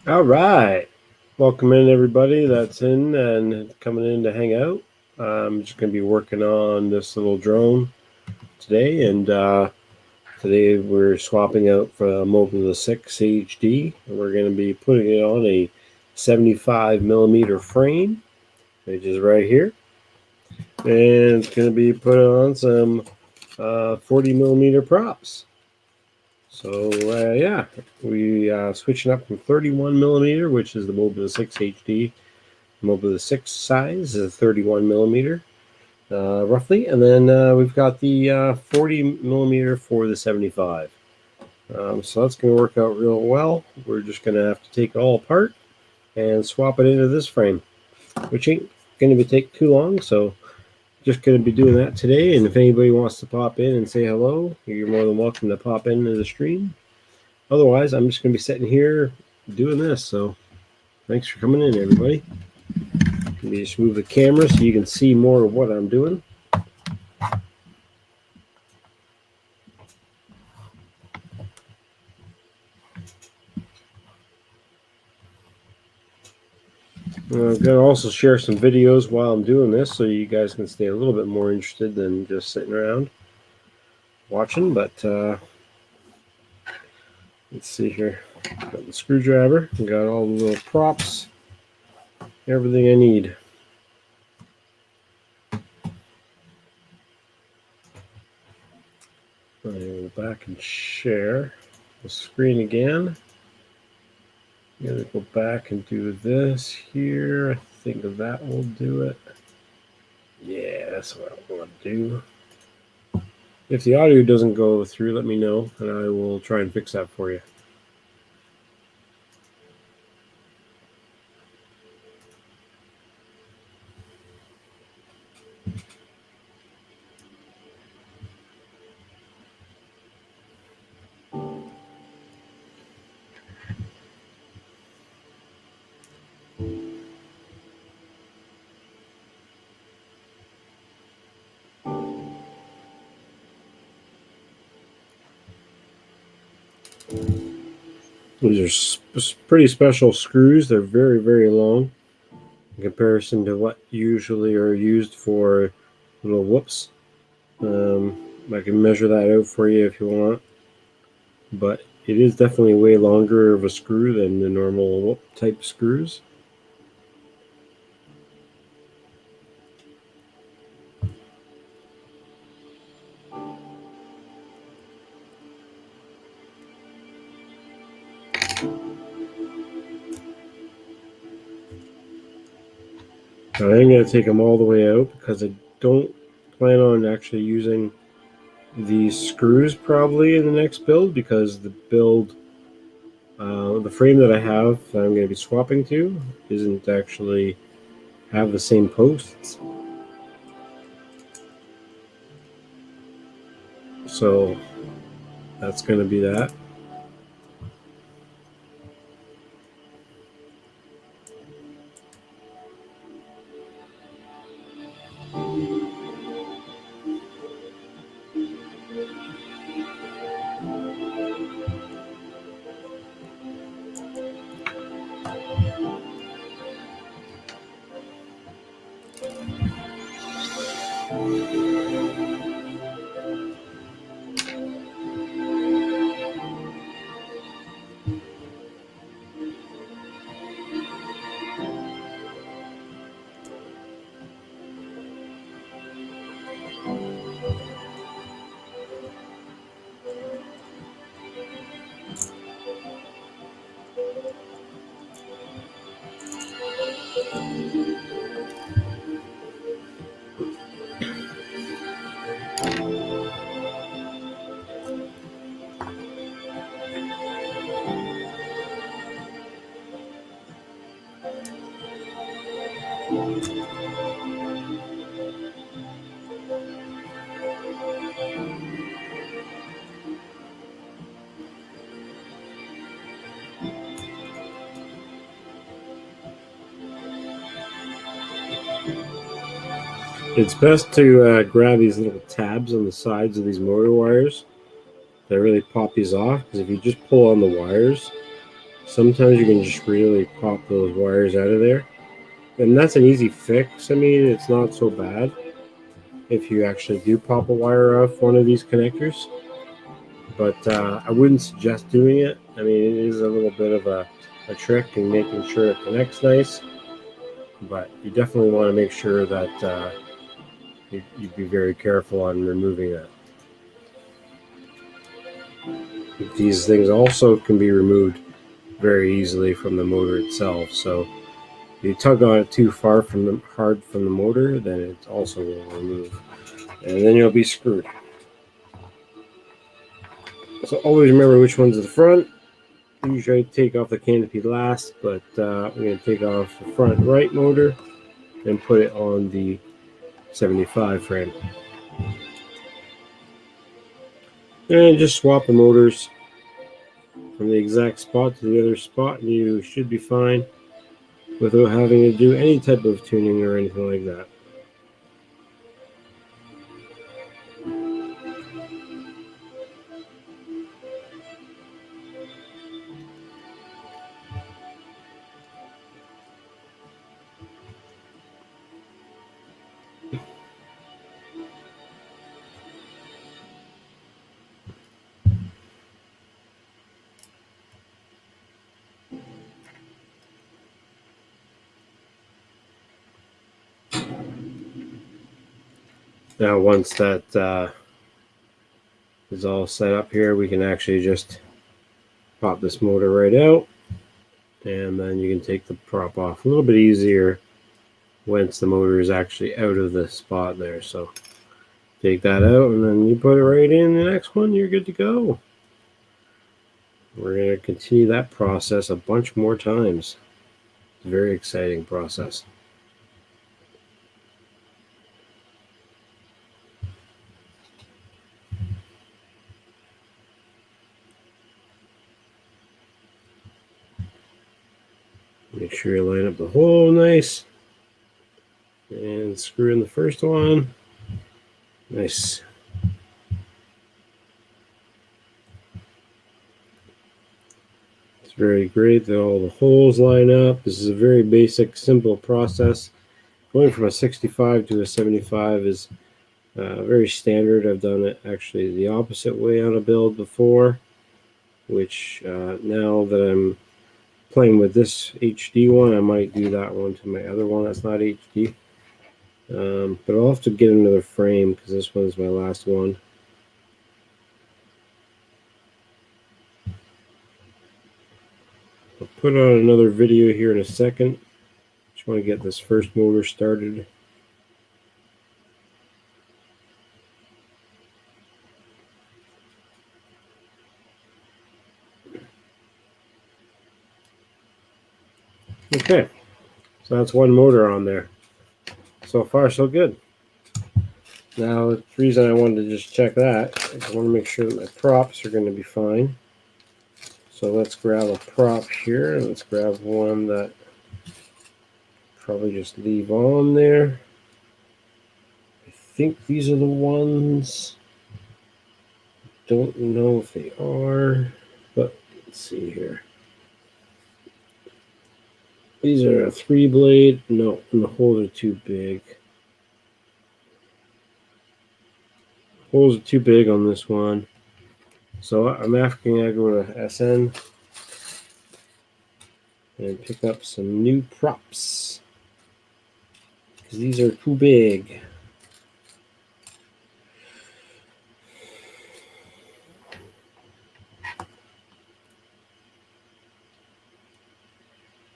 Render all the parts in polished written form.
All right. Welcome in, everybody that's in and coming in to hang out. I'm just going to be working on this little drone today. And today we're swapping out for a Mobula6 HD. And we're going to be putting it on a 75 millimeter frame, which is right here. And it's going to be put on some 40 millimeter props. So yeah, we switching up from 31 millimeter, which is the Mobula6 HD. Mobula6 size is 31 millimeter, roughly, and then we've got the 40 millimeter for the 75. So that's going to work out real well. We're just going to have to take it all apart and swap it into this frame, which ain't going to take too long. So just going to be doing that today. And if anybody wants to pop in and say hello, you're more than welcome to pop into the stream. Otherwise, I'm just going to be sitting here doing this. So thanks for coming in, everybody. Let me just move the camera so you can see more of what I'm doing. I'm going to also share some videos while I'm doing this so you guys can stay a little bit more interested than just sitting around watching. But let's see here. Got the screwdriver. Got all the little props. Everything I need. I'm going to go back and share the screen again. I'm going to go back and do this here. I think that will do it. Yeah, that's what I want to do. If the audio doesn't go through, let me know, and I will try and fix that for you. These are pretty special screws. They're very, very long in comparison to what usually are used for little whoops. I can measure that out for you if you want, but it is definitely way longer of a screw than the normal whoop type screws. Now, I'm going to take them all the way out because I don't plan on actually using these screws probably in the next build, because the build, the frame that I have that I'm going to be swapping to isn't actually have the same posts. So that's going to be that. It's best to grab these little tabs on the sides of these motor wires that really pop these off, because if you just pull on the wires, sometimes you can just really pop those wires out of there. And that's an easy fix. I mean, it's not so bad if you actually do pop a wire off one of these connectors. But I wouldn't suggest doing it. I mean, it is a little bit of a trick in making sure it connects nice. But you definitely want to make sure that you'd be very careful on removing that. These things also can be removed very easily from the motor itself. So if you tug on it too hard from the motor, then it also will remove, and then you'll be screwed. So always remember which one's at the front. Usually I take off the canopy last, but I'm going to take off the front right motor and put it on the 75 frame. And just swap the motors from the exact spot to the other spot, and you should be fine without having to do any type of tuning or anything like that. Now once that is all set up here, we can actually just pop this motor right out, and then you can take the prop off a little bit easier once the motor is actually out of the spot there. So take that out, and then you put it right in the next one, you're good to go. We're going to continue that process a bunch more times. It's a very exciting process. Make sure you line up the hole nice. And screw in the first one. Nice. It's very great that all the holes line up. This is a very basic, simple process. Going from a 65 to a 75 is very standard. I've done it actually the opposite way on a build before, which now that I'm playing with this HD one, I might do that one to my other one that's not HD. But I'll have to get another frame because this one's my last one. I'll put on another video here in a second. Just want to get this first motor started. Okay, so that's one motor on there. So far, so good. Now, the reason I wanted to just check that is I want to make sure that my props are going to be fine. So let's grab a prop here. Let's grab one that probably just leave on there. I think these are the ones. Don't know if they are, but let's see here. These are a 3-blade. No, and the holes are too big. Holes are too big on this one. So I'm asking I go to SN and pick up some new props because these are too big.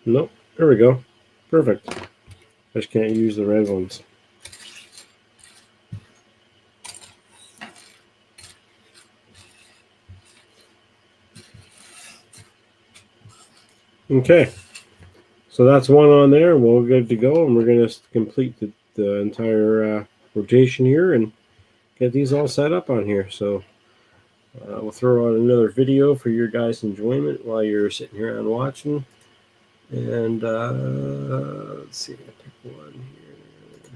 Nope, there we go. Perfect. I just can't use the red ones. Okay, so that's one on there. We're good to go, and we're going to complete the entire rotation here and get these all set up on here. So we'll throw out another video for your guys' enjoyment while you're sitting here and watching. And let's see, I pick one here.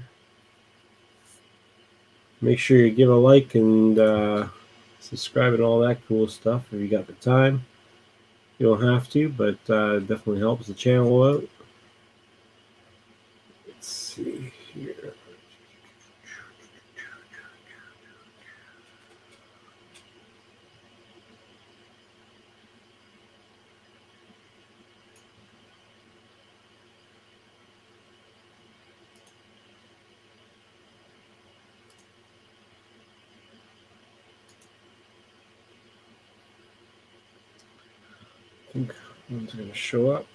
Make sure you give a like and subscribe and all that cool stuff if you got the time. You don't have to, but it definitely helps the channel out. Let's see here. I think one's going to show up.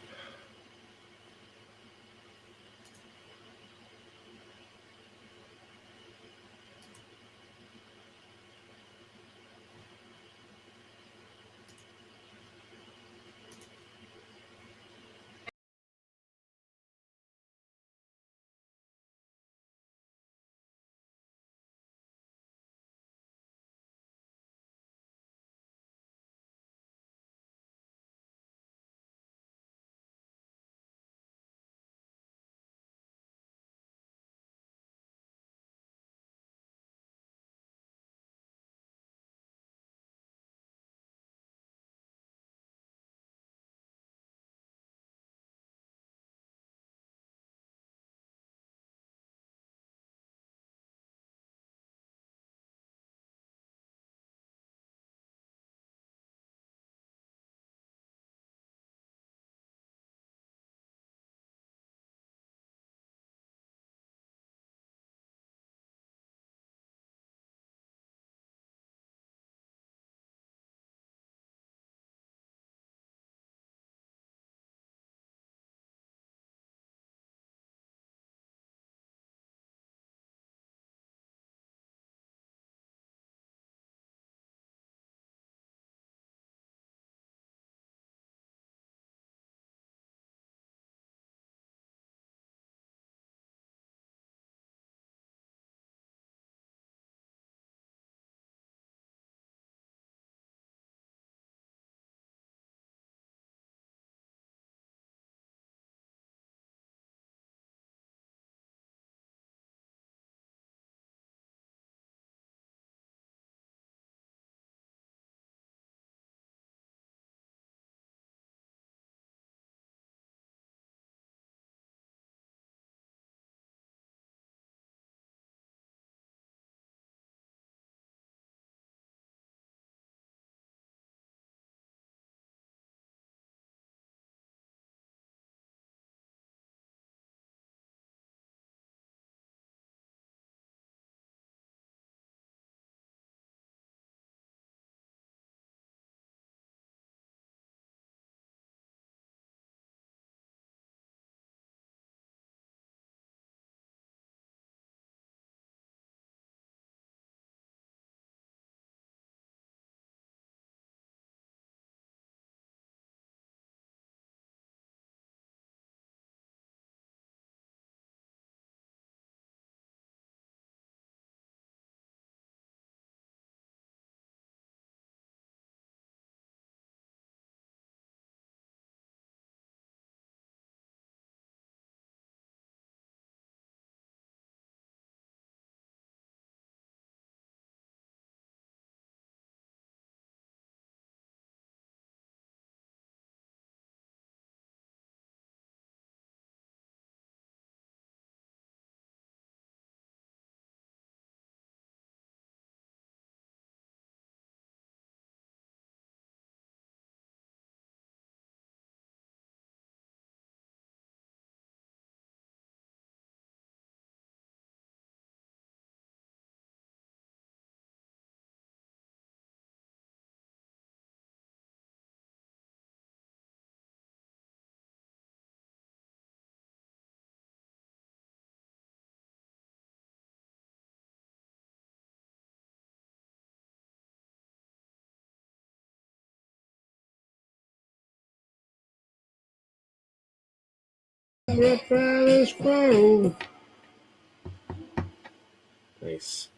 Nice.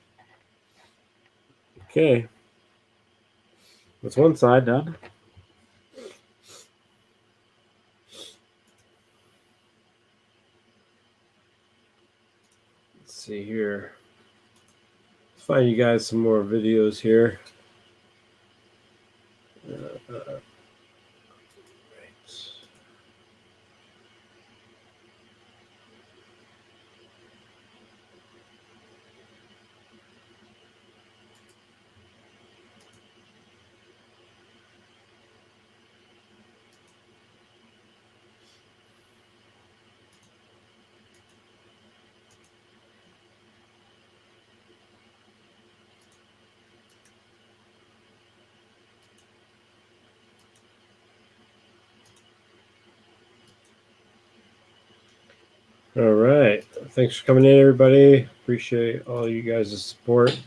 Okay. That's one side done. Let's see here. Let's find you guys some more videos here. All right. Thanks for coming in, everybody. Appreciate all you guys' support.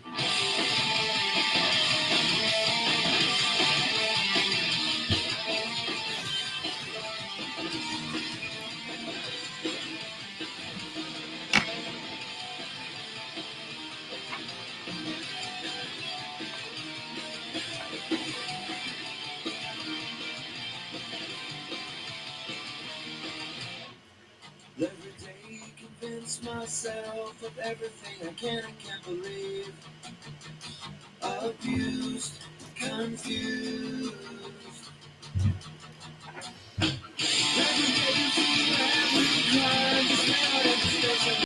Every day convince myself of everything I can't believe. Abused, confused. Every day you feel every crime, just now every station.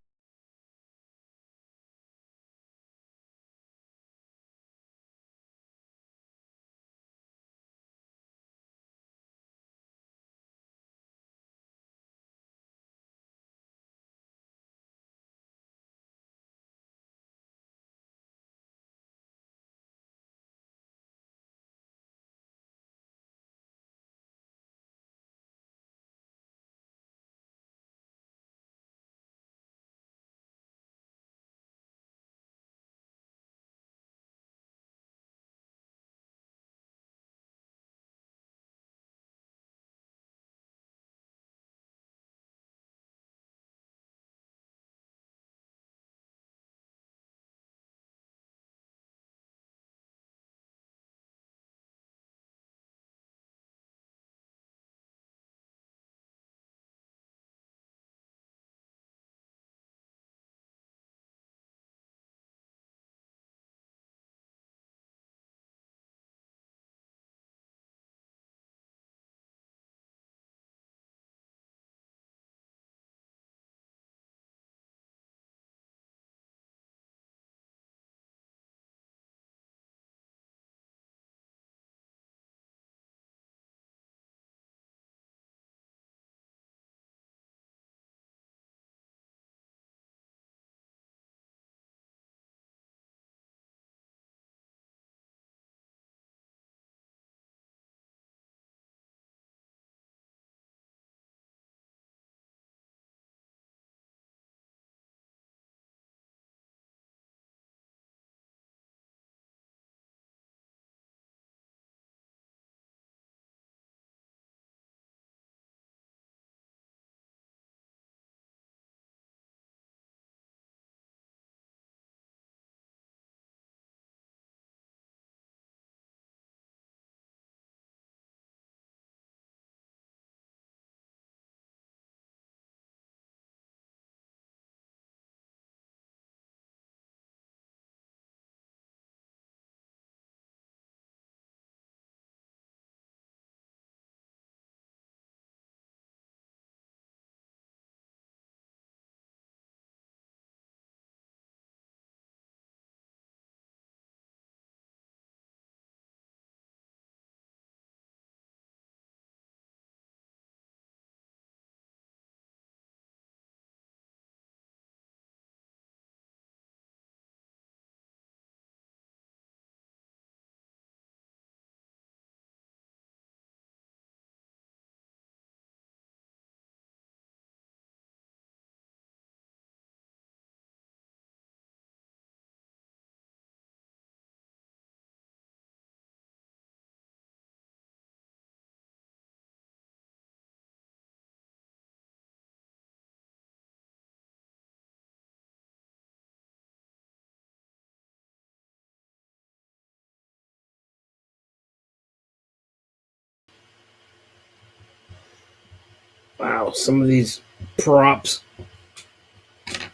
Wow, some of these props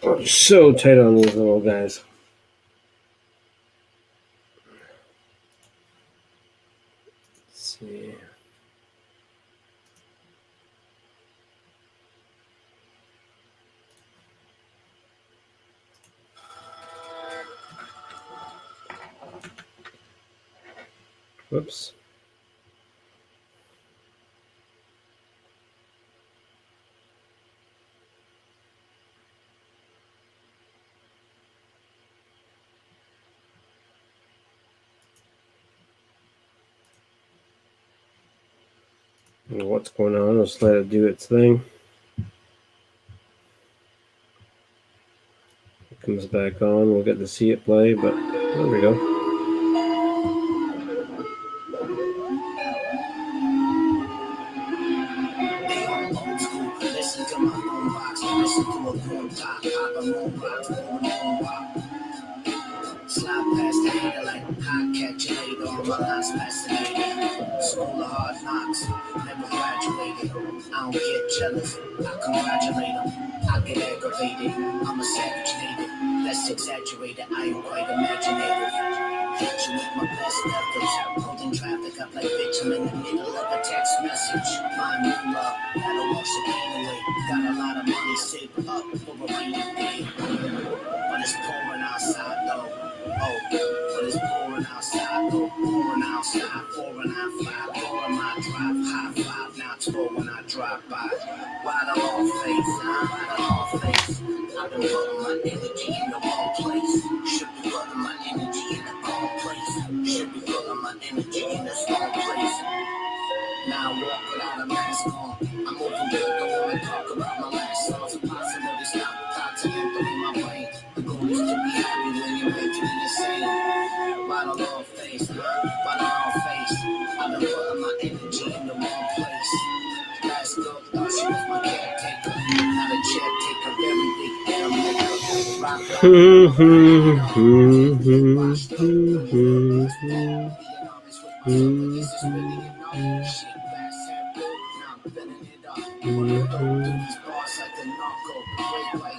are so tight on these little guys. Let's see. Whoops. What's going on? Let's let it do its thing. comes back on, we'll get to see it play, but there we go. They on old school. Listen to my boombox. Listen to a boom pop. Pop a moon rocks. Boom moon rock. Slide past the hater like hot catch you later on my lines fascinating. School of hard knocks, never graduated. I don't get jealous, I congratulate them. I get aggravated, I'm a savage native. Less exaggerated, I ain't quite imaginative. Hit you with my best efforts. Holding traffic up like bitch, I'm in the middle of a text message. Find new love, that'll wash the pain away. Got a lot of money saved up for a rainy day. But it's pouring outside though. Oh, but it's pouring outside though. Pouring outside, 495. Pouring my drive, high five. Now it's four when I drive by. Why the long face, huh? Why the long face? I've been putting my energy in the wrong place. Should be putting my energy in the wrong place. Should be putting my energy in the wrong place. Now I walk without a mask on. I'm open good, don't wanna talk about my last songs. Impossible to stop the continental in my brain. The goal is to be happy when you're mentally insane. Why the long face, huh? Why the long face? I've been putting my energy in the wrong place. Last girl thought she was my caretaker. Not a caretaker, very big damn maker. Rock,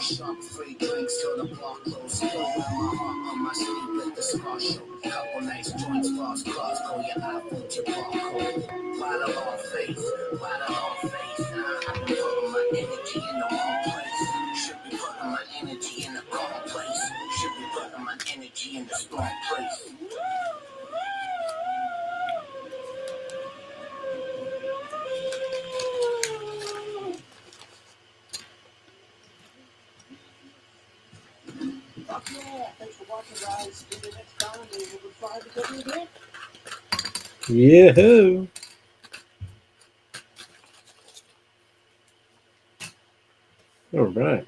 sharp free drinks till the block close. Still with my heart on my sleeve with the scar show. Couple nights joints, bars, claws, call your iPhone to barcode. Why the long face? Why the long face? I've been putting my energy in the wrong place. Should be putting my energy in the wrong place. Should be putting my energy in the wrong place. Thanks for watching, guys. See you next time. We'll try to get you again. Yahoo! All right.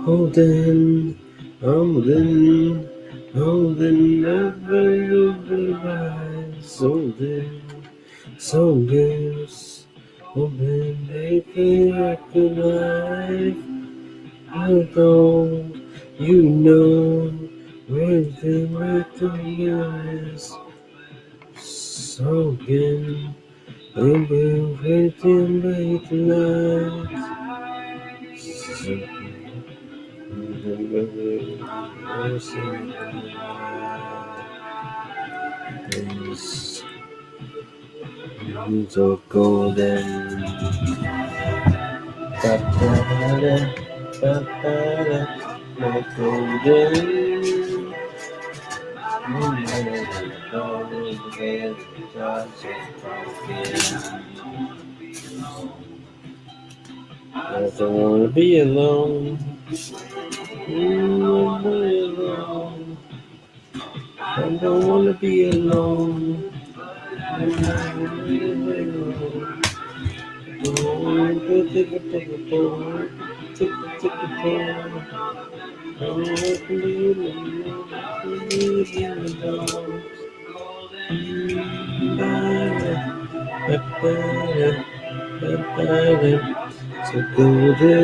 Holding, holding, holding, holding, holding, holding, making like a life. Although you know everything with the years, soaking, baby, waiting, waiting, life. So golden. I don't wanna be alone. I don't wanna be alone. I don't wanna be alone. Take a phone. Take a phone. I don't wanna be alone. So golden.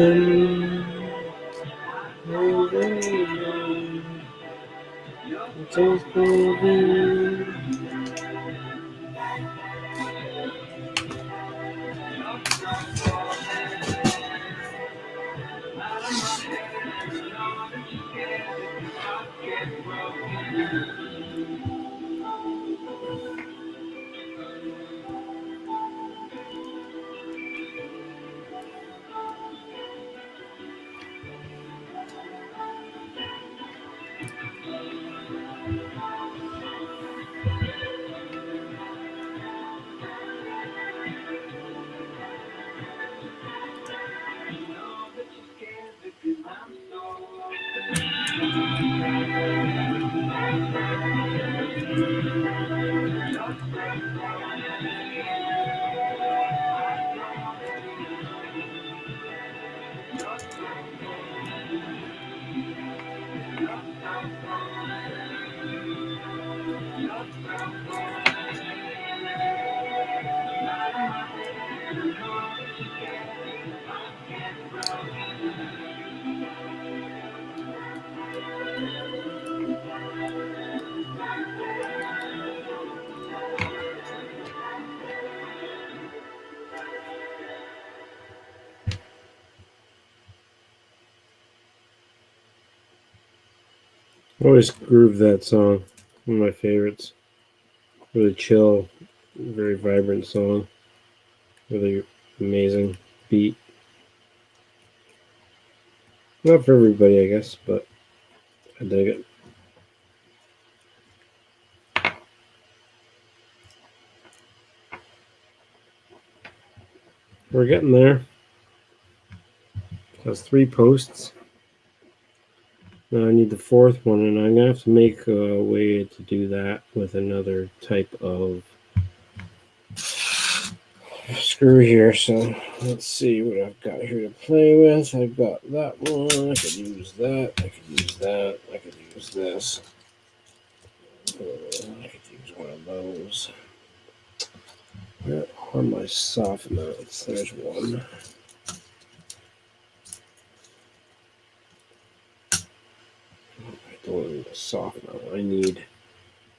So golden. I always groove that song. One of my favorites. Really chill, very vibrant song. Really amazing beat. Not for everybody, I guess, but I dig it. We're getting there. It has 3 posts. Now I need the 4th one, and I'm gonna have to make a way to do that with another type of screw here. So let's see what I've got here to play with. I've got that one. I could use that. I could use that. I could use this. I could use one of those. Where are my soft mounts? There's one. I don't need a soft mount. I need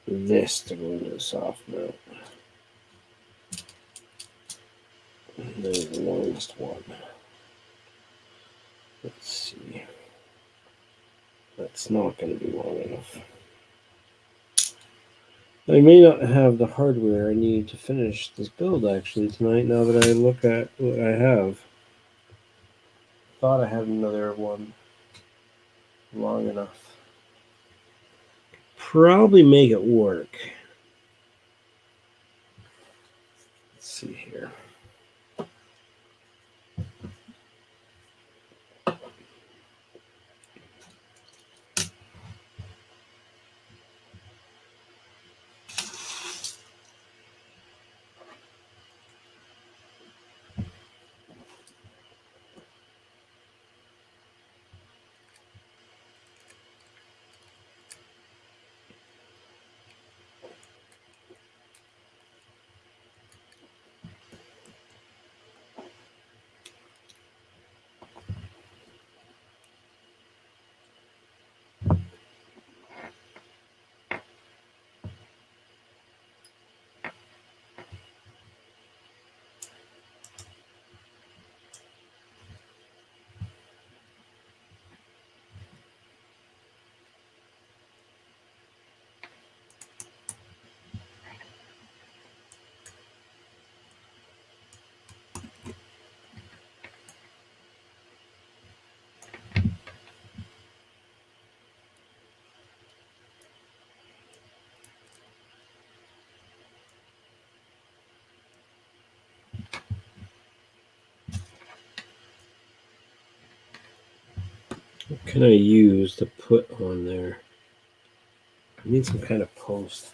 this to go into the soft mount. There's the longest one. Let's see. That's not going to be long enough. I may not have the hardware I need to finish this build actually tonight now that I look at what I have. Thought I had another one long enough. Probably make it work. Let's see here. What can I use to put on there? I need some kind of post.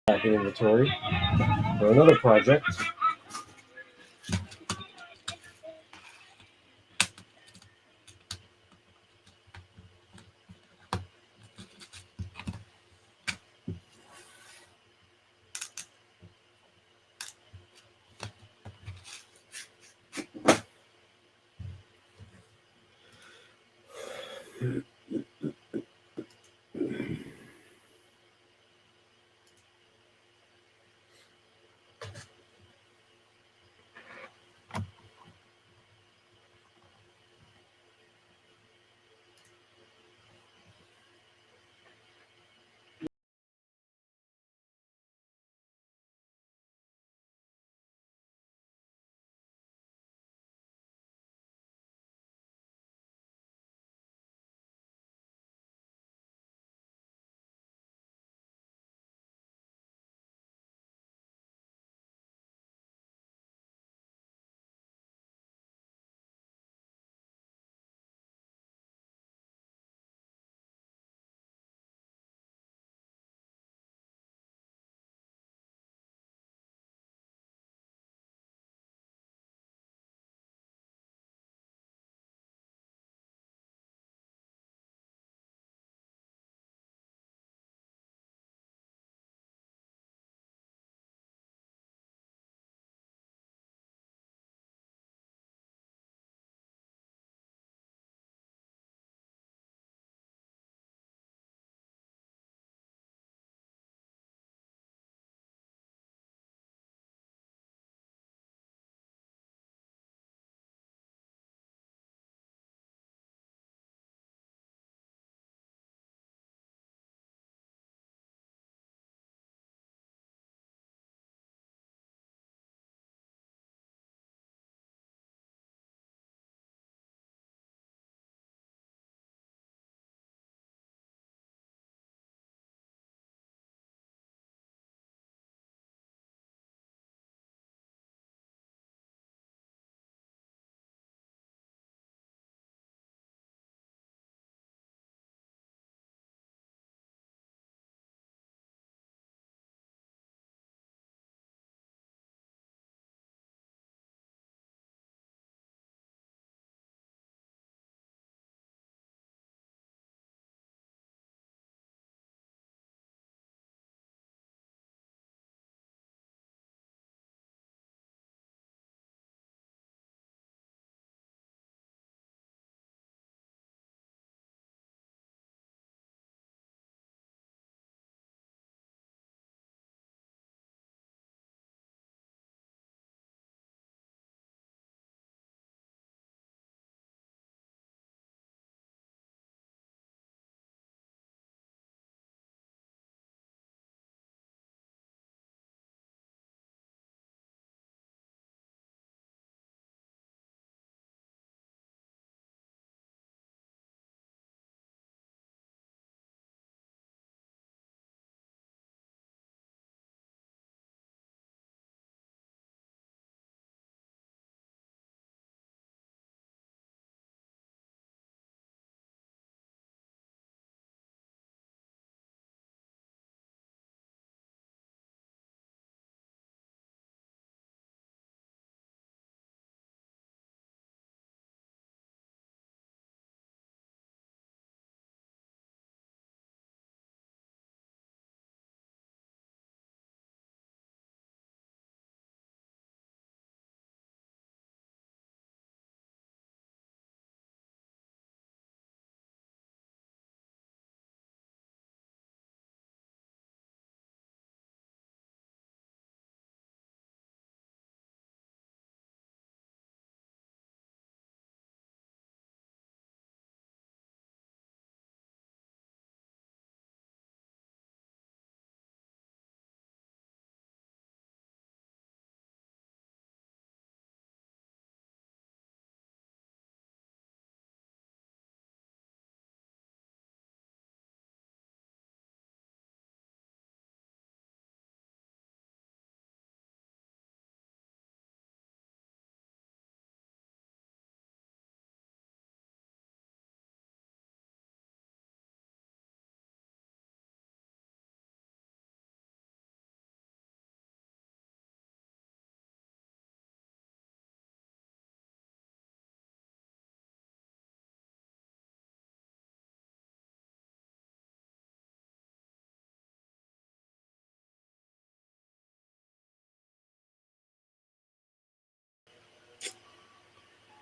back in inventory for another project.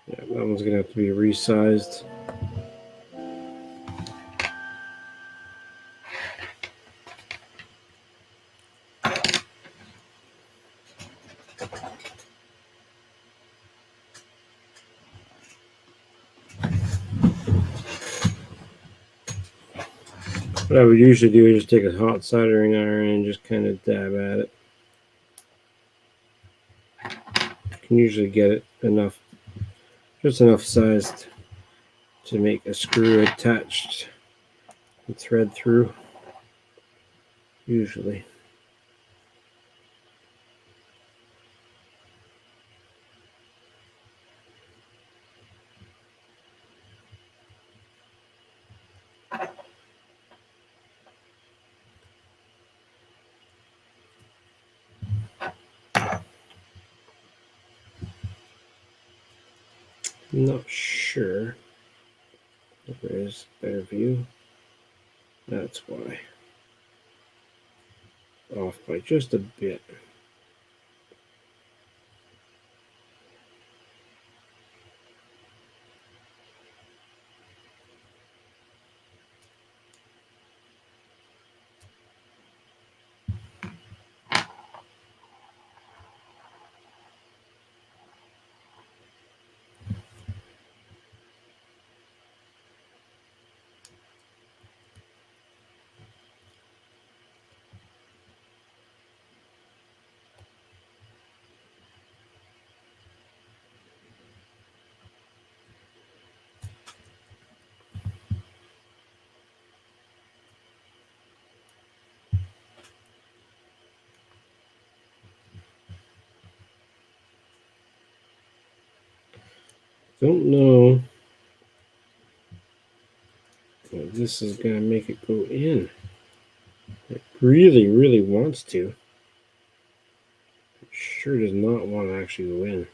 Yeah, that one's gonna have to be resized. What I would usually do is just take a hot soldering iron and just kind of dab at it. You can usually get it enough, just enough sized to make a screw attached and thread through, usually. I'm not sure if there is a better view. That's why. Off by just a bit. Don't know if this is going to make it go in. It really, really wants to. It sure does not want to actually go in.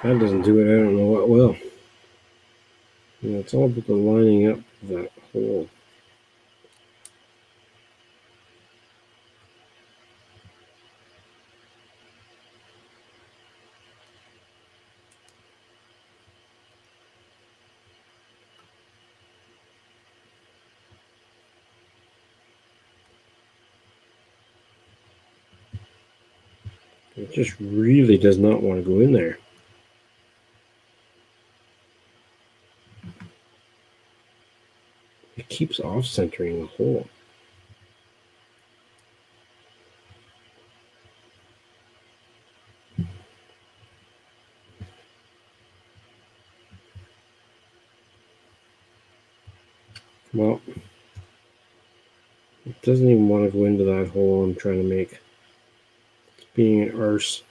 That doesn't do it, I don't know what will. You know, it's all about the lining up of that hole. It just really does not want to go in there. It keeps off-centering the hole. Well, it doesn't even want to go into that hole I'm trying to make. It's being an arse.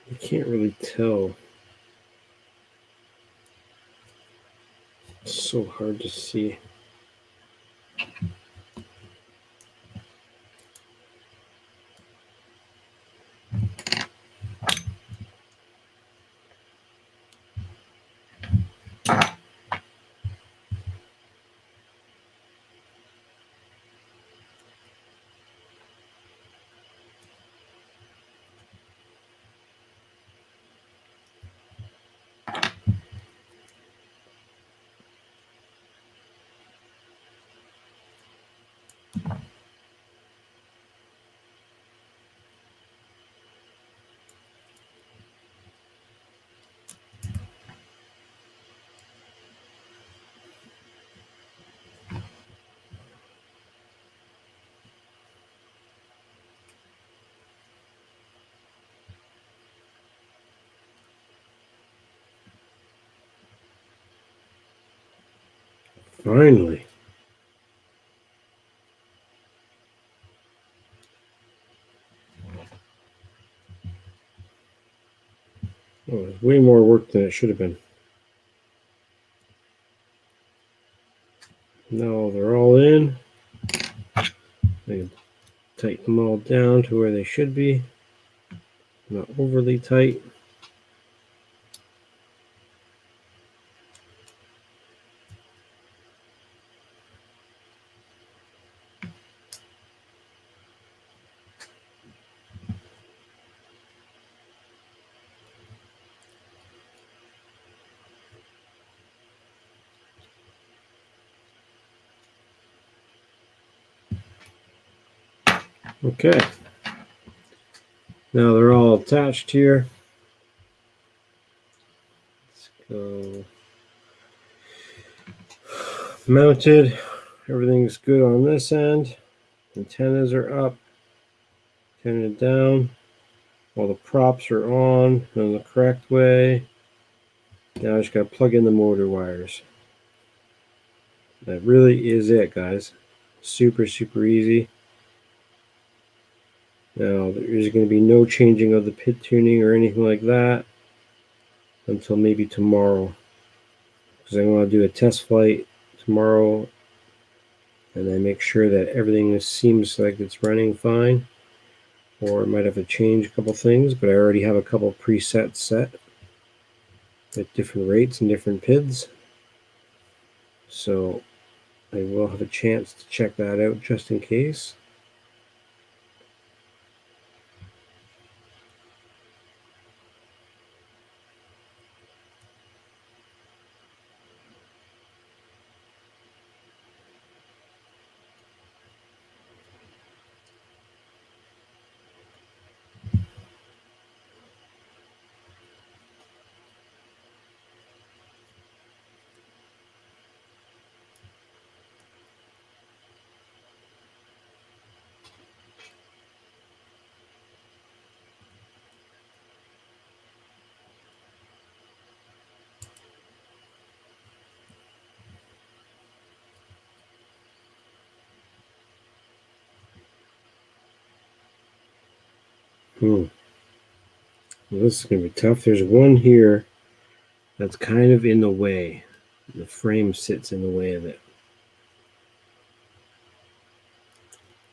You can't really tell. It's so hard to see. Finally. Oh, it's way more work than it should have been. Now they're all in. I tighten them all down to where they should be, not overly tight. Okay, now they're all attached here. Let's go. Mounted, everything's good on this end. Antennas are up, antenna down. All the props are on in the correct way. Now I just got to plug in the motor wires. That really is it, guys. Super, super easy. Now, there's going to be no changing of the pit tuning or anything like that until maybe tomorrow. Because I'm going to do a test flight tomorrow and then make sure that everything seems like it's running fine. Or I might have to change a couple things, but I already have a couple presets set at different rates and different PIDs. So I will have a chance to check that out just in case. Well, this is going to be tough. There's one here that's kind of in the way. The frame sits in the way of it.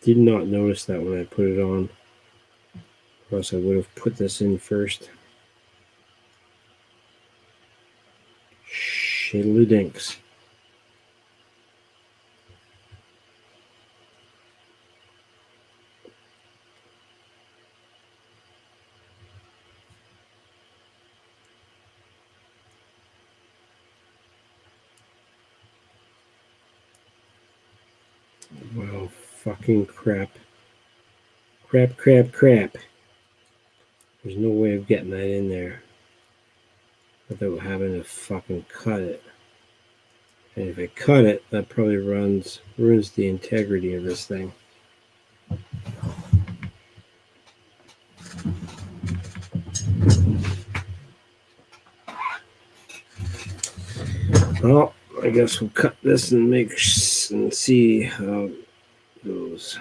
Did not notice that when I put it on, or else I would have put this in first. Shiddly dinks. Well, fucking crap. Crap, crap, crap. There's no way of getting that in there without having to fucking cut it. And if I cut it, that probably ruins the integrity of this thing. Well, I guess we'll cut this and see how it goes.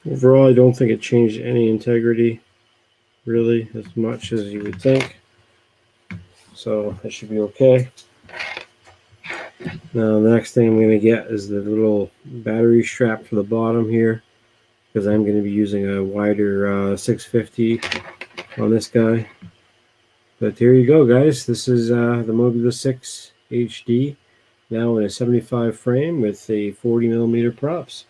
Overall, I don't think it changed any integrity, really, as much as you would think. So it should be okay. Now, the next thing I'm going to get is the little battery strap for the bottom here, because I'm going to be using a wider 650 on this guy. But there you go, guys. This is the Mobula6 HD, now in a 75 frame with a 40mm props.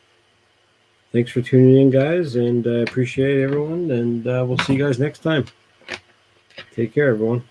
Thanks for tuning in, guys, and I appreciate everyone, and we'll see you guys next time. Take care, everyone.